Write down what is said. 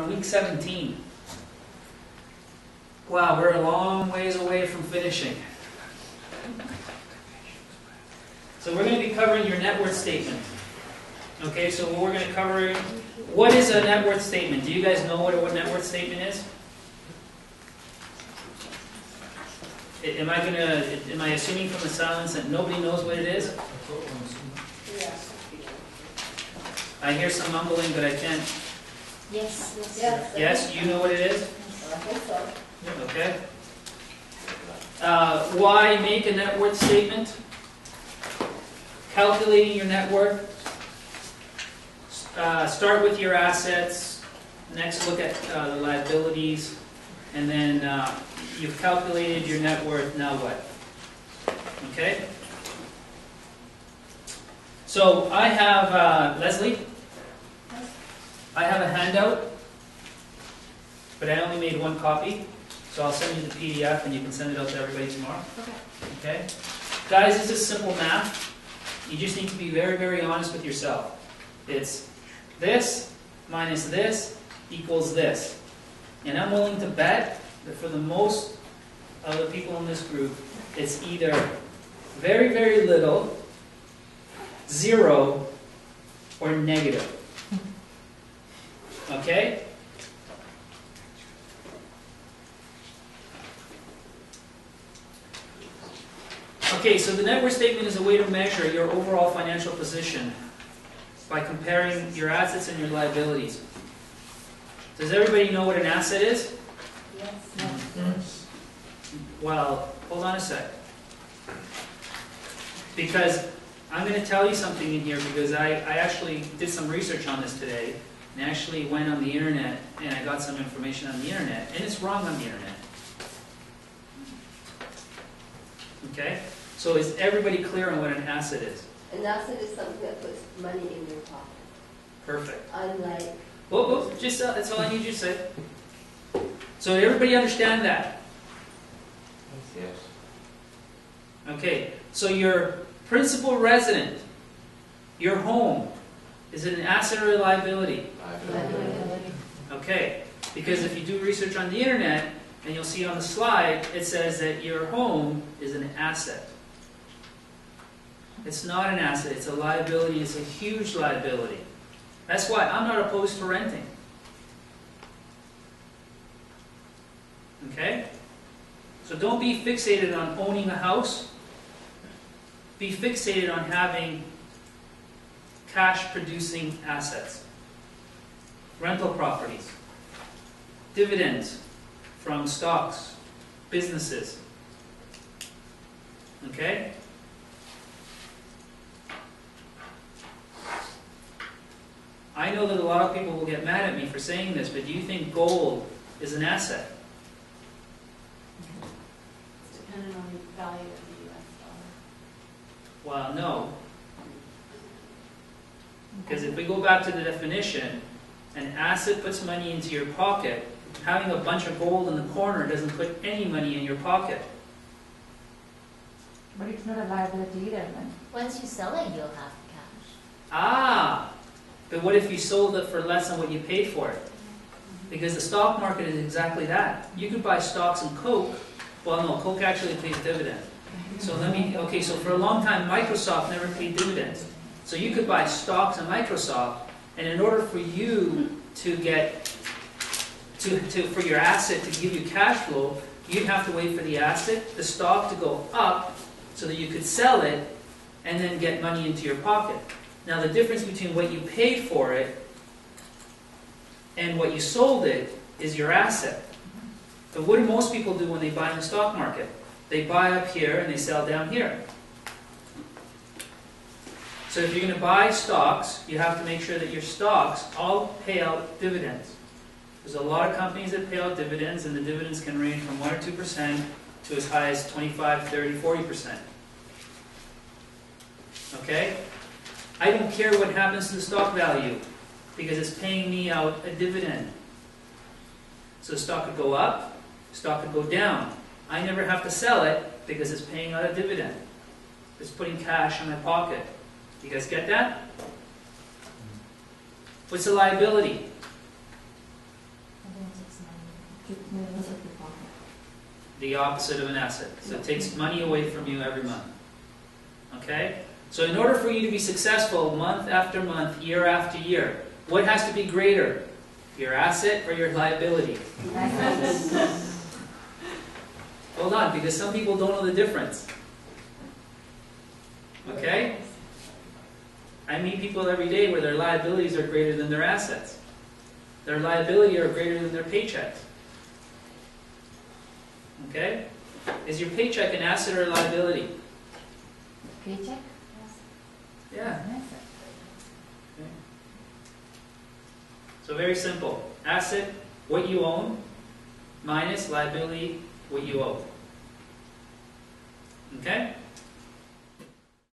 week 17. Wow, we're a long ways away from finishing. So we're going to be covering your net worth statement. Okay, so we're going to cover, what is a net worth statement? Do you guys know what a net worth statement is? Am I assuming from the silence that nobody knows what it is? Yes. I hear some mumbling, but I can't. Yes. Yes, you know what it is? I think so. Okay. Why make a net worth statement? Calculating your net worth. Start with your assets. Next, look at the liabilities. And then you've calculated your net worth. Now what? Okay? So I have, Leslie, I have a handout, but I only made one copy. So I'll send you the PDF and you can send it out to everybody tomorrow. Okay? Guys, this is simple math. You just need to be very, very honest with yourself. It's this minus this equals this. And I'm willing to bet that for the most of the people in this group, it's either very, very little, zero, or negative. Okay? Okay, so the net worth statement is a way to measure your overall financial position by comparing your assets and your liabilities. Does everybody know what an asset is? Yes. Well, hold on a sec. Because I'm going to tell you something in here because I actually did some research on this today and actually went on the internet and I got some information on the internet and it's wrong on the internet. Okay? So is everybody clear on what an asset is? An asset is something that puts money in your pocket. Perfect. Unlike... Whoa, just that's all I need you to say. So did everybody understand that? Yes. Okay, so your principal resident, your home, is it an asset or a liability? Liability. Okay, because if you do research on the internet, and you'll see on the slide, it says that your home is an asset. It's not an asset, it's a liability, it's a huge liability. That's why I'm not opposed to renting. Okay? So don't be fixated on owning a house. Be fixated on having cash-producing assets. Rental properties. Dividends from stocks. Businesses. Okay? I know that a lot of people will get mad at me for saying this, but do you think gold is an asset? It's dependent on the value of the US dollar. Well, no. Because if we go back to the definition, an asset puts money into your pocket. Having a bunch of gold in the corner doesn't put any money in your pocket. But it's not a liability either, then. Once you sell it, you'll have cash. Ah! But what if you sold it for less than what you paid for it? Because the stock market is exactly that. You could buy stocks in Coke. Well, no, Coke actually pays dividends. So so for a long time, Microsoft never paid dividends. So you could buy stocks in Microsoft, and in order for you to get, for your asset to give you cash flow, you'd have to wait for the stock to go up so that you could sell it and then get money into your pocket. Now the difference between what you paid for it and what you sold it is your asset. But what do most people do when they buy in the stock market? They buy up here and they sell down here. So if you're going to buy stocks, you have to make sure that your stocks all pay out dividends. There's a lot of companies that pay out dividends, and the dividends can range from 1 or 2% to as high as 25, 30, 40%. Okay? I don't care what happens to the stock value because it's paying me out a dividend. So the stock could go up, the stock could go down. I never have to sell it because it's paying out a dividend. It's putting cash in my pocket. You guys get that? What's a liability? The opposite of an asset. So it takes money away from you every month. Okay? So in order for you to be successful month after month, year after year, what has to be greater? Your asset or your liability? Hold on, because some people don't know the difference. Okay? I meet people every day where their liabilities are greater than their assets. Their liability are greater than their paychecks. Okay? Is your paycheck an asset or a liability? Paycheck? Yeah. Okay. So very simple. Asset, what you own, minus liability, what you owe. Okay?